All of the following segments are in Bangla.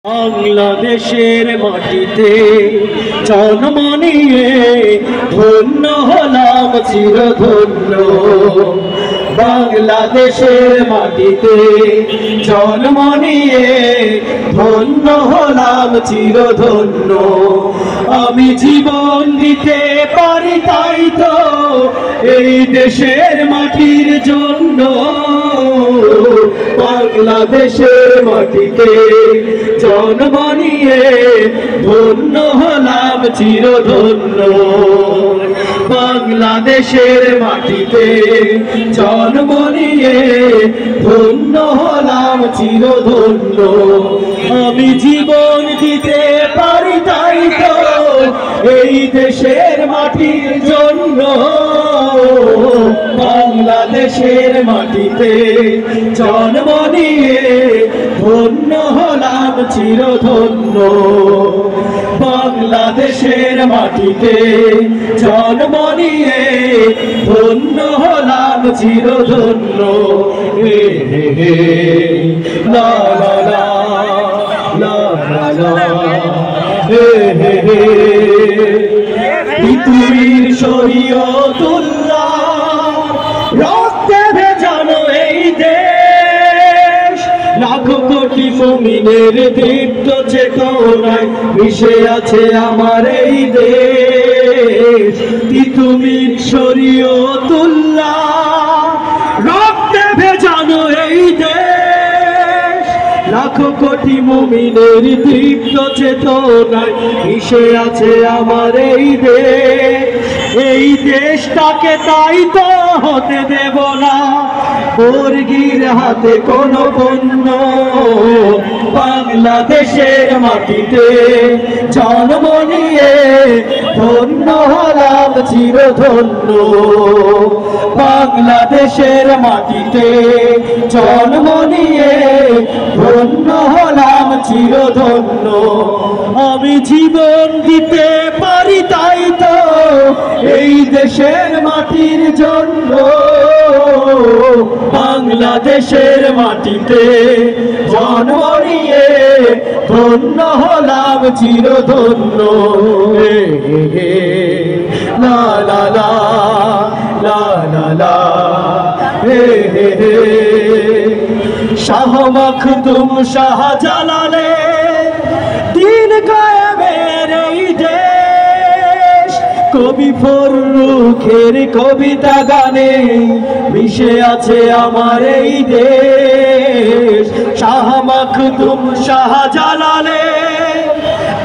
বাংলাদেশের মাটিতে জন্ম নিয়ে ধন্য হলাম চিরধন্য। বাংলাদেশের মাটিতে জন্ম নিয়ে ধন্য হলাম চিরধন্য। আমি জীবন দিতে পারি তাই তো এই দেশের মাটির জন্য। বাংলাদেশের মাটিতে জন্ম নিয়ে ধন্য হলাম চিরধন্য। বাংলাদেশের মাটিতে জন্ম নিয়ে ধন্য হলাম চিরধন্য। আমি জীবন দিতে পারি তাই তো এই দেশের মাটির জন্য। বাংলাদেশের মাটিতে জন্ম নিয়ে ধন্য হলাম চিরধন্য। বাংলাদেশের মাটিতে জন্ম নিয়ে ধন্য হলাম চিরধন্য। হে হে হে লা লা লা লা লা লা হে হে হে পৃথিবীর শরীয়তুল্লাহ রক্তে ভেজানো এই দেশ। লাখো কোটি মুমিনের দীপ্ত চেতনায় মিশে আছে আমার এই দেশ। পৃথিবীর শরীয়তুল্লাহ রক্তে ভেজানো এই দেশ। লাখো কোটি মুমিনের দীপ্ত চেতনায় মিশে আছে আমার এই দেশ। এই দেশটাকে তাই তো হতে দেব না বর্গীর হাতে কোনো পণ্য। বাংলাদেশের মাটিতে জন্ম নিয়ে ধন্য হলাম চিরধন্য। বাংলাদেশের মাটিতে জন্ম নিয়ে ধন্য হলাম চিরধন্য। আমি জীবন দিতে পারি তাই তো এই দেশের মাটির জন্য। বাংলাদেশের মাটিতে জন্ম নিয়ে ধন্য হলাম চিরধন্য। লা লা লা লা লা লা হে হে হে শাহ মখদুম শাহজালালে দিন কায়েমের এই দেশ। কবি ফররুখের কবিতা গানে মিশে আছে আমার এই দেশ। শাহ মখদুম শাহজালালে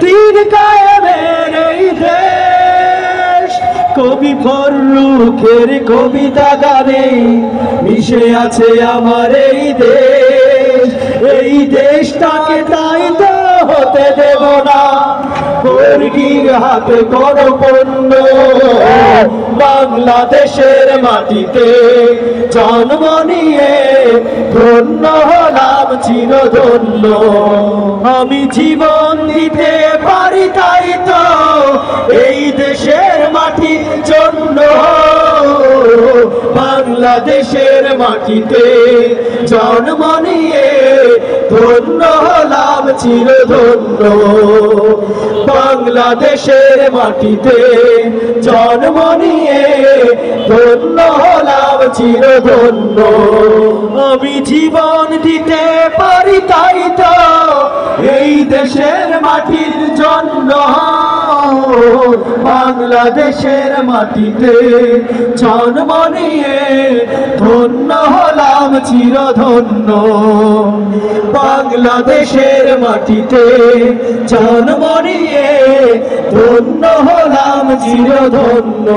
দিন কায়েমের এই দেশ। কবি ফররুখের কবিতা গানে মিশে আছে আমার এই দেশ। এই দেশটাকে তাই তো হতে দেব না বর্গীর হাতে কোনো পণ্য। বাংলাদেশের মাটিতে জন্ম নিয়ে ধন্য হলাম চিরধন্য। আমি জীবন দিতে পারি তাই তো এই দেশের মাটির জন্য। বাংলাদেশের মাটিতে জন্ম নিয়ে ধন্য হলাম চিরধন্য। বাংলাদেশের মাটিতে জন্ম নিয়ে ধন্য হলাম চিরধন্য। আমি জীবন দিতে পারি তাই তো এই দেশের মাটির জন্য। বাংলাদেশের মাটিতে জন্ম নিয়ে ধন্য হলাম চিরধন্য। বাংলাদেশের মাটিতে জন্ম নিয়ে ধন্য হলাম চিরধন্য।